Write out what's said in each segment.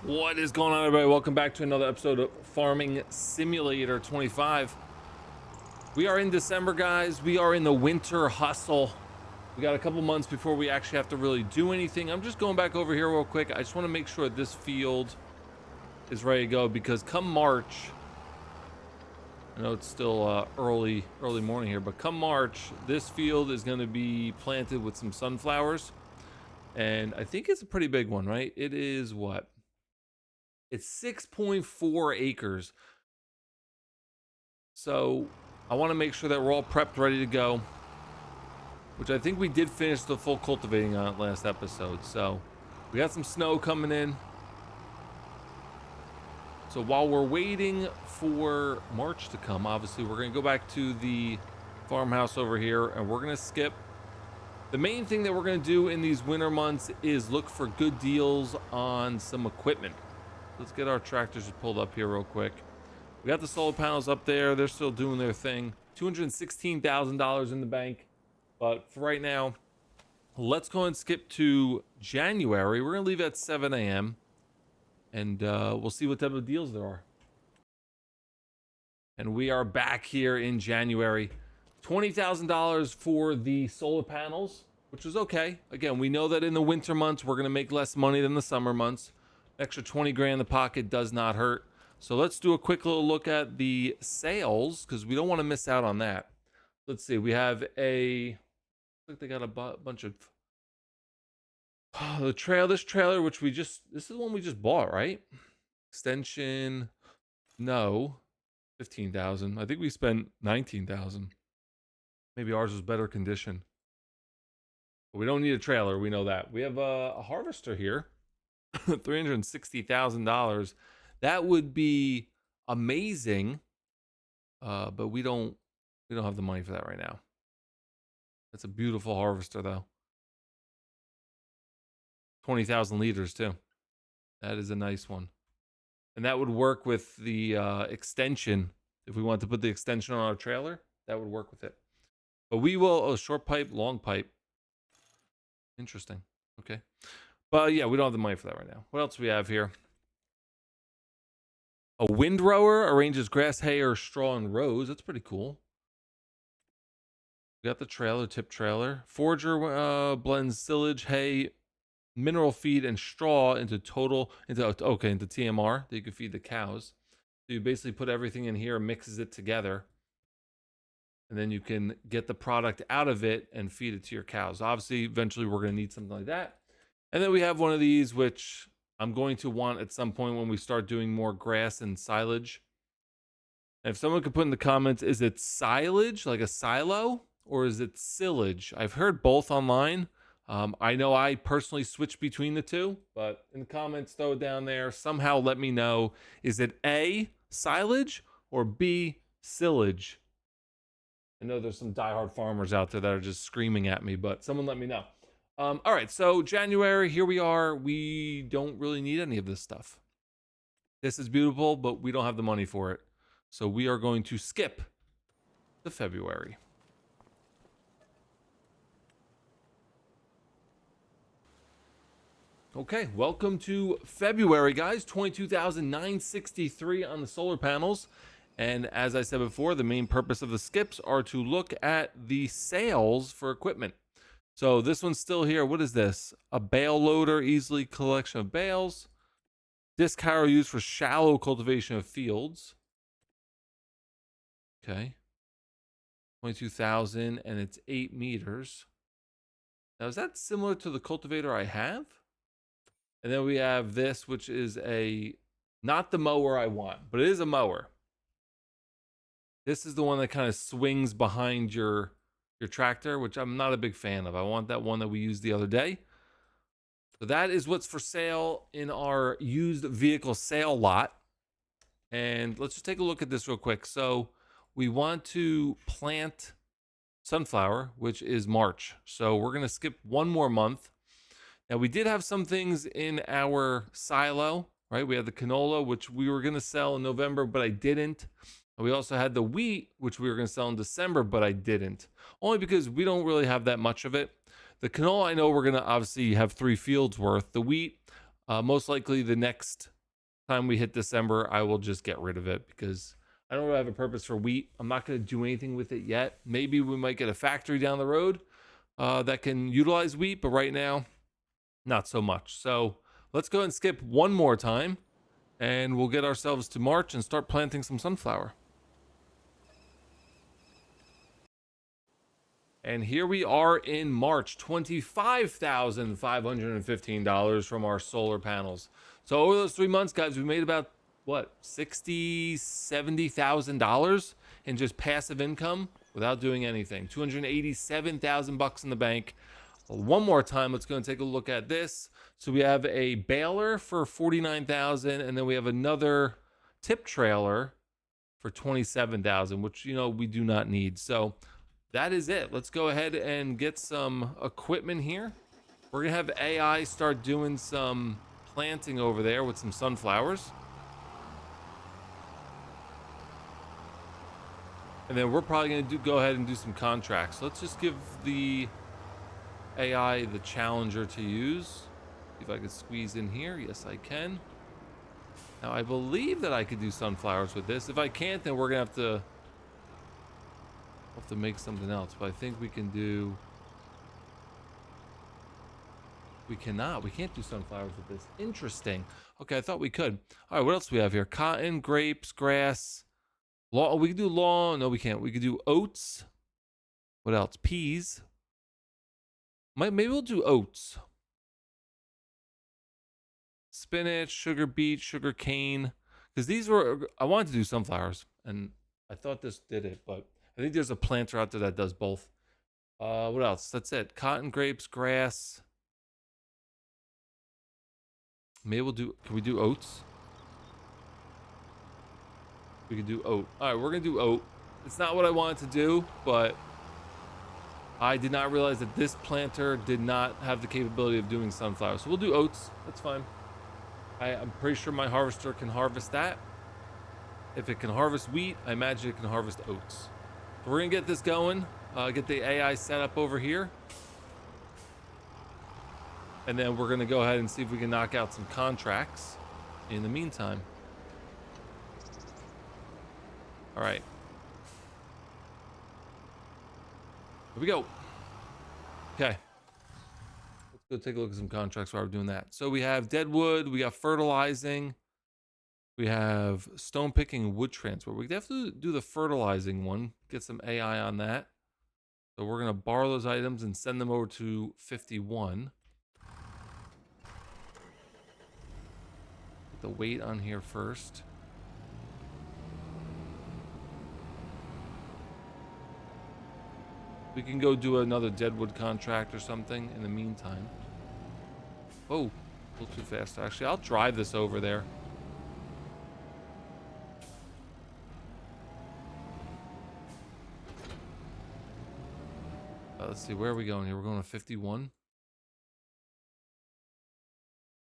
What is going on, everybody? Welcome back to another episode of Farming Simulator 25. We are in December, guys. We are in the winter hustle. We got a couple months before we actually have to really do anything. I'm just going back over here real quick. I just want to make sure this field is ready to go, because come March, I know it's still early morning here, but come March, this field is going to be planted with some sunflowers. And I think it's a pretty big one, right? It is what? It's 6.4 acres. So I want to make sure that we're all prepped, ready to go, which I think we did finish the full cultivating on it last episode. So we got some snow coming in. So while we're waiting for March to come, obviously we're going to go back to the farmhouse over here, and we're going to skip. The main thing that we're going to do in these winter months is look for good deals on some equipment. Let's get our tractors pulled up here real quick. We got the solar panels up there. They're still doing their thing. $216,000 in the bank. But for right now, let's go and skip to January. We're going to leave at 7 a.m. And we'll see what type of deals there are. And we are back here in January. $20,000 for the solar panels, which is okay. Again, we know that in the winter months, we're going to make less money than the summer months. Extra 20 grand in the pocket does not hurt. So let's do a quick little look at the sales, because we don't want to miss out on that. Let's see. We have a, look, they got a bunch of this trailer, which this is the one we just bought, right? Extension, no, 15,000. I think we spent 19,000. Maybe ours was better condition. But we don't need a trailer. We know that. We have a harvester here. $360,000. That would be amazing, but we don't have the money for that right now. That's a beautiful harvester, though. 20,000 liters too. That is a nice one, and that would work with the extension. If we want to put the extension on our trailer, that would work with it. But we will short pipe, long pipe. Interesting. Okay. But yeah, we don't have the money for that right now. What else do we have here? A windrower arranges grass, hay, or straw in rows. That's pretty cool. We got the trailer, tip trailer. Forager blends silage, hay, mineral feed, and straw into TMR that you can feed the cows. So you basically put everything in here, mixes it together, and then you can get the product out of it and feed it to your cows. Obviously, eventually we're going to need something like that. And then we have one of these, which I'm going to want at some point when we start doing more grass and silage. And if someone could put in the comments, is it silage, like a silo, or is it silage? I've heard both online. I know I personally switch between the two, but in the comments, throw it down there. Somehow let me know, is it A, silage, or B, silage? I know there's some diehard farmers out there that are just screaming at me, but someone let me know. All right, so January, here we are. We don't really need any of this stuff. This is beautiful, but we don't have the money for it. So we are going to skip to February. Okay, welcome to February, guys. 22,963 on the solar panels. And as I said before, the main purpose of the skips are to look at the sales for equipment. So this one's still here. What is this? A bale loader, easily collection of bales. Disc harrow used for shallow cultivation of fields. Okay. 22,000, and it's 8 meters. Now, is that similar to the cultivator I have? And then we have this, which is not the mower I want, but it is a mower. This is the one that kind of swings behind your tractor, which I'm not a big fan of. I want that one that we used the other day. So that is what's for sale in our used vehicle sale lot. And let's just take a look at this real quick. So we want to plant sunflower, which is March. So we're going to skip one more month. Now, we did have some things in our silo, right? We had the canola, which we were going to sell in November, but I didn't. We also had the wheat, which we were going to sell in December, but I didn't. Only because we don't really have that much of it. The canola, I know we're going to obviously have 3 fields worth. The wheat, most likely the next Time we hit December, I will just get rid of it because I don't really have a purpose for wheat. I'm not going to do anything with it yet. Maybe we might get a factory down the road that can utilize wheat, but right now, not so much. So let's go and skip one more time and we'll get ourselves to March and start planting some sunflower. And here we are in March, $25,515 from our solar panels. So over those 3 months, guys, we made about what, $70,000 in just passive income without doing anything. 287,000 bucks in the bank. One more time, let's go and take a look at this. So we have a baler for 49,000, and then we have another tip trailer for 27,000, which we do not need. So that is it. Let's go ahead and get some equipment here. We're gonna have AI start doing some planting over there with some sunflowers. And then we're probably gonna go ahead and do some contracts. Let's just give the AI the challenger to use. See if I can squeeze in here. Yes, I can. Now I believe that I could do sunflowers with this. If I can't, then we're gonna have to make something else, but I think we can do. We cannot. We can't do sunflowers with this. Interesting. Okay, I thought we could. All right, what else do we have here? Cotton, grapes, grass. Lawn. We can do lawn. No, we can't. We could do oats. What else? Peas. Maybe we'll do oats. Spinach, sugar beet, sugar cane. Because these were. I wanted to do sunflowers, and I thought this did it, but I think there's a planter out there that does both. What else? That's it. Cotton, grapes, grass. Maybe we'll do. Can we do oats? We can do oat. All right, we're gonna do oat. It's not what I wanted to do, but I did not realize that this planter did not have the capability of doing sunflowers. So we'll do oats. That's fine. I'm pretty sure my harvester can harvest that. If it can harvest wheat, I imagine it can harvest oats. So we're gonna get this going. Get the AI set up over here. And then we're gonna go ahead and see if we can knock out some contracts in the meantime. All right. Here we go. Okay. Let's go take a look at some contracts while we're doing that. So we have deadwood, we got fertilizing, we have stone picking, wood transport. We have to do the fertilizing one, get some AI on that. So we're gonna borrow those items and send them over to 51. Put the weight on here first. We can go do another deadwood contract or something in the meantime. Oh, a little too fast. Actually, I'll drive this over there. Let's see, where are we going here? We're going to 51.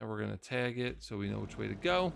And we're going to tag it so we know which way to go.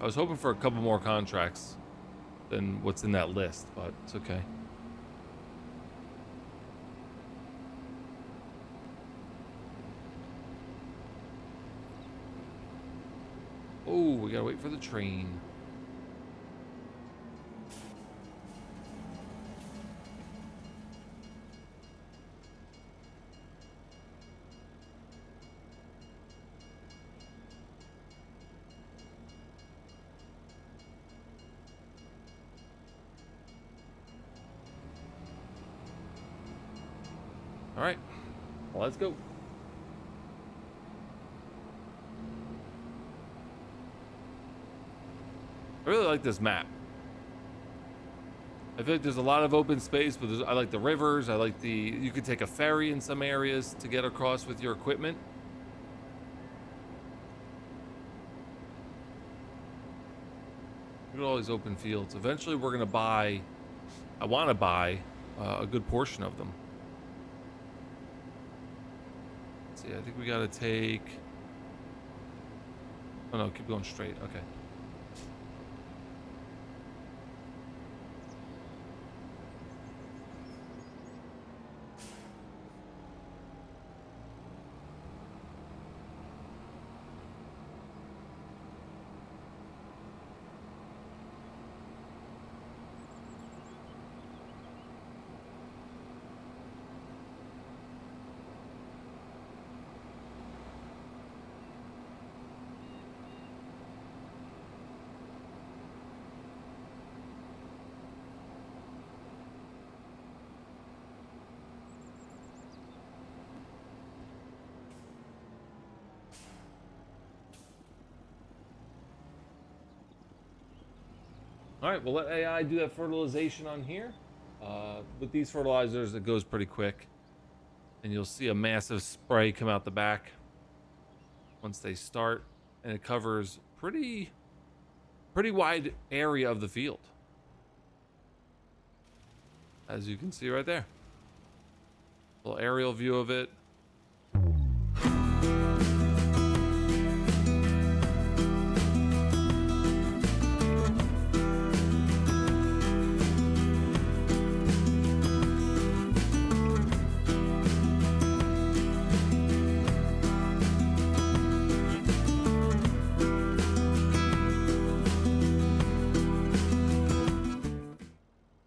I was hoping for a couple more contracts than what's in that list, but it's okay. Oh, we gotta wait for the train. All right, well, let's go. I really like this map. I feel like there's a lot of open space, but I like the rivers. I like you could take a ferry in some areas to get across with your equipment. Look at all these open fields. Eventually we're gonna buy, I wanna buy a good portion of them. Let's see, I think we gotta take, oh no, keep going straight, okay. All right, we'll let AI do that fertilization on here. With these fertilizers, it goes pretty quick. And you'll see a massive spray come out the back once they start. And it covers pretty wide area of the field. As you can see right there. Little aerial view of it.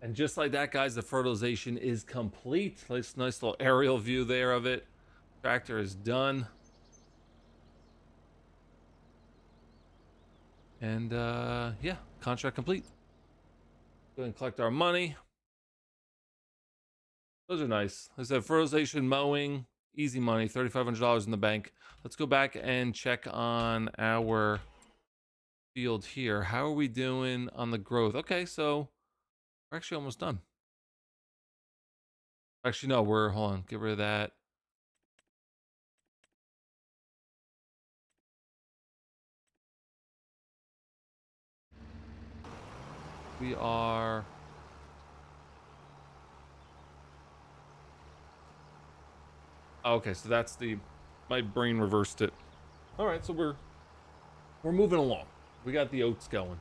And just like that, guys, the fertilization is complete. Nice little aerial view there of it. Tractor is done. And yeah, contract complete. Go ahead and collect our money. Those are nice. Like I said, fertilization, mowing, easy money, $3,500 in the bank. Let's go back and check on our field here. How are we doing on the growth? Okay, so we're actually almost done. Actually, no, hold on, get rid of that. We are... Okay, so that's my brain reversed it. All right, so we're moving along. We got the oats going.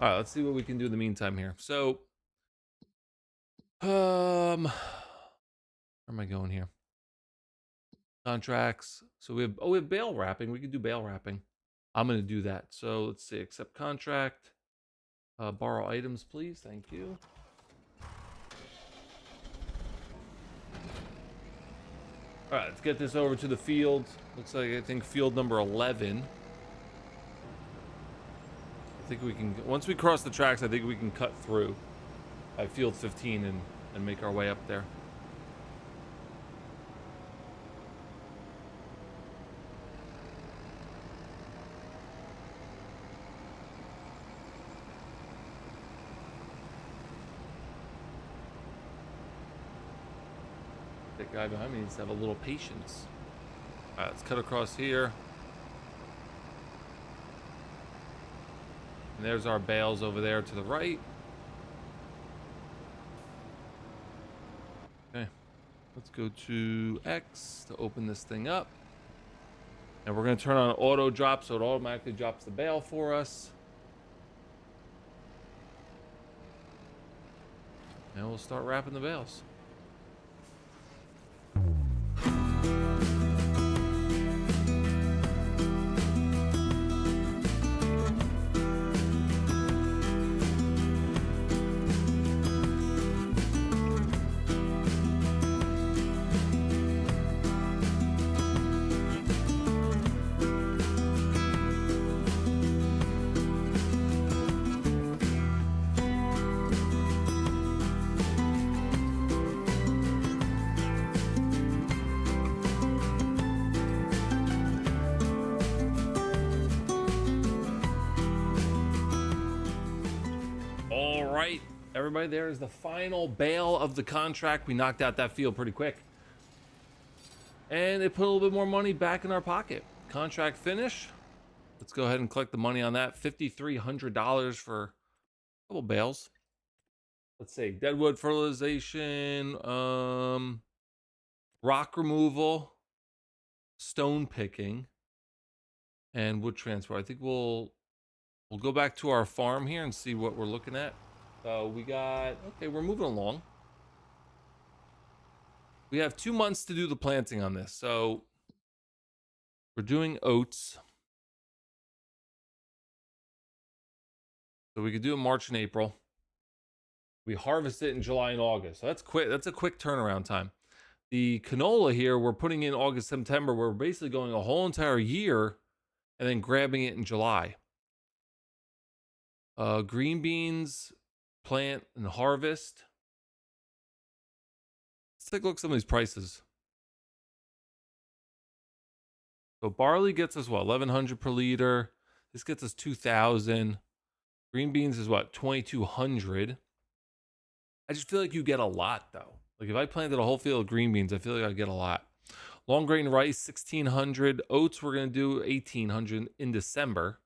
All right, let's see what we can do in the meantime here. So, where am I going here? Contracts. So we have bale wrapping. We can do bale wrapping. I'm going to do that. So let's see, accept contract. Borrow items, please. Thank you. All right, let's get this over to the field. Looks like, I think, field number 11. I think we can, once we cross the tracks, I think we can cut through at field 15 and make our way up there. That guy behind me needs to have a little patience. All right, let's cut across here. And there's our bales over there to the right. Okay, let's go to X to open this thing up. And we're going to turn on auto drop so it automatically drops the bale for us. And we'll start wrapping the bales. Everybody, there is the final bale of the contract. We knocked out that field pretty quick. And it put a little bit more money back in our pocket. Contract finish. Let's go ahead and collect the money on that. $5,300 for a couple bales. Let's see. Deadwood fertilization. Rock removal. Stone picking. And wood transfer. I think we'll go back to our farm here and see what we're looking at. So we got, okay, we're moving along. We have 2 months to do the planting on this. So we're doing oats. So we could do it March and April. We harvest it in July and August. So that's quick. That's a quick turnaround time. The canola here, we're putting in August, September. We're basically going a whole entire year and then grabbing it in July. Green beans, plant and harvest. Let's take a look at some of these prices. So barley gets us what, 1,100 per liter. This gets us 2,000. Green beans is what, 2,200. I just feel like you get a lot though. Like if I planted a whole field of green beans, I feel like I get a lot. Long grain rice, 1,600. Oats, we're gonna do 1,800 in December.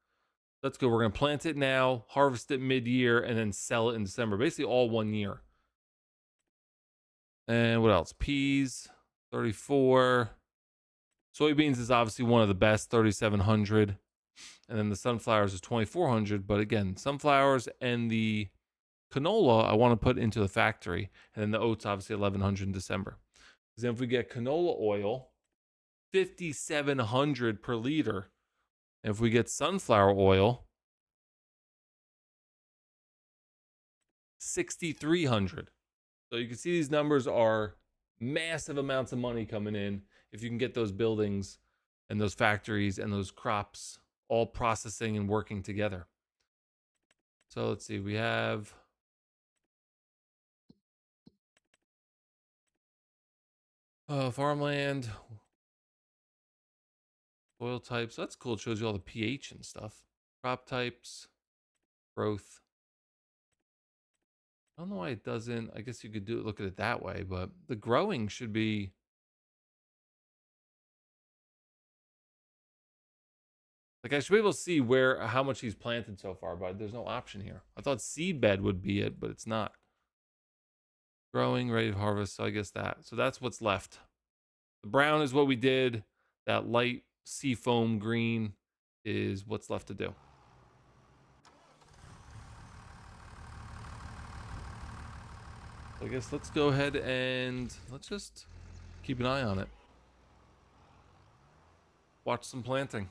That's good. We're gonna plant it now, harvest it mid-year, and then sell it in December. Basically all 1 year. And what else? Peas, 34. Soybeans is obviously one of the best, 3,700. And then the sunflowers is 2,400. But again, sunflowers and the canola I want to put into the factory. And then the oats, obviously 1,100 in December. Because then if we get canola oil, 5,700 per liter. And if we get sunflower oil, 6,300. So you can see these numbers are massive amounts of money coming in if you can get those buildings and those factories and those crops all processing and working together. So let's see, we have farmland, soil types. That's cool. It shows you all the pH and stuff. Crop types, growth. I don't know why it doesn't. I guess you could do it, look at it that way, but the growing should be. Like I should be able to see how much he's planted so far, but there's no option here. I thought seed bed would be it, but it's not. Growing, ready to harvest, so I guess that. So that's what's left. The brown is what we did. That light seafoam green is what's left to do. I guess let's go ahead and let's just keep an eye on it. Watch some planting.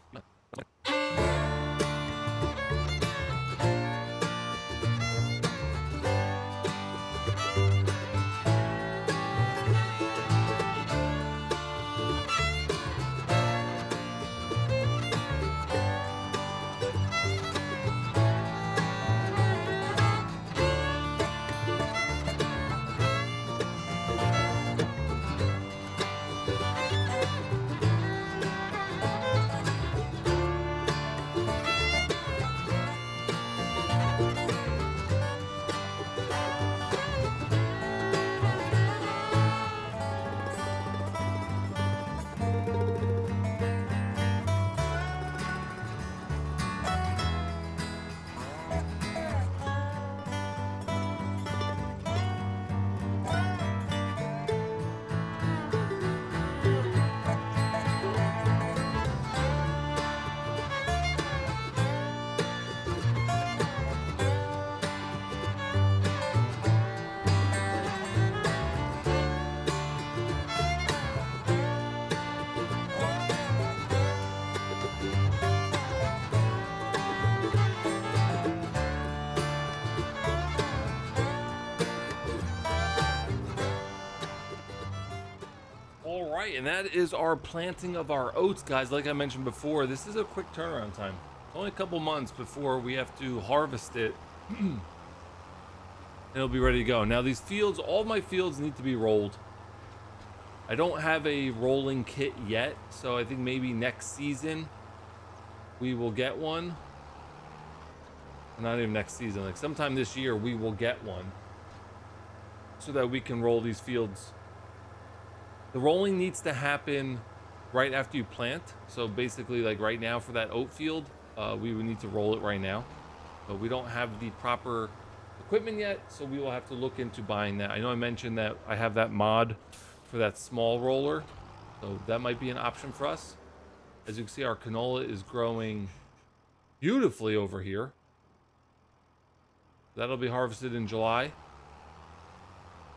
All right, and that is our planting of our oats, guys. Like I mentioned before, this is a quick turnaround time. It's only a couple months before we have to harvest it. And it'll be ready to go. Now these fields, all my fields need to be rolled. I don't have a rolling kit yet, so I think maybe next season we will get one. Not even next season, like sometime this year we will get one so that we can roll these fields. The rolling needs to happen right after you plant. So basically like right now for that oat field, we would need to roll it right now. But we don't have the proper equipment yet, so we will have to look into buying that. I know I mentioned that I have that mod for that small roller, so that might be an option for us. As you can see, our canola is growing beautifully over here. That'll be harvested in July.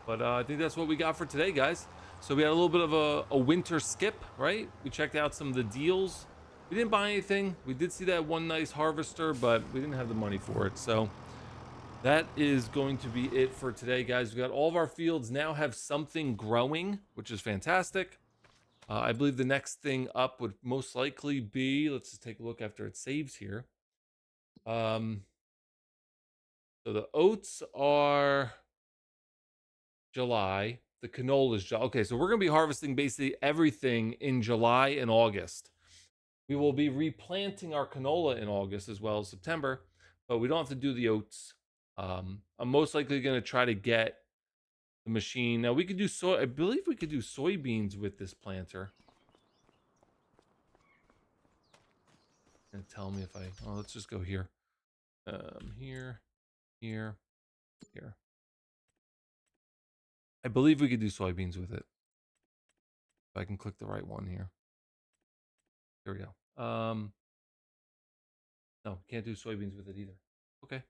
But I think that's what we got for today, guys. So we had a little bit of a winter skip, right? We checked out some of the deals. We didn't buy anything. We did see that one nice harvester, but we didn't have the money for it. So that is going to be it for today, guys. We got all of our fields now have something growing, which is fantastic. I believe the next thing up would most likely be, let's just take a look after it saves here. So the oats are July. The canola is July. Okay, so we're going to be harvesting basically everything in July and August. We will be replanting our canola in August as well as September. but we don't have to do the oats. I'm most likely going to try to get the machine. Now we could do soy. I believe we could do soybeans with this planter. And tell me if I. Oh, let's just go here. Here, here, here. I believe we could do soybeans with it. If I can click the right one here. Here we go. No, can't do soybeans with it either. Okay.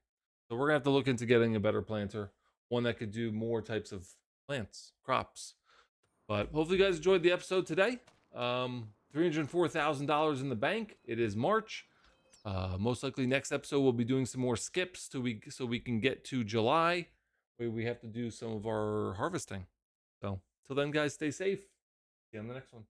So we're gonna have to look into getting a better planter, one that could do more types of plants, crops. But hopefully you guys enjoyed the episode today. $304,000 in the bank. It is March. Most likely next episode we'll be doing some more skips so we can get to July, where we have to do some of our harvesting. So till then, guys, stay safe. See you on the next one.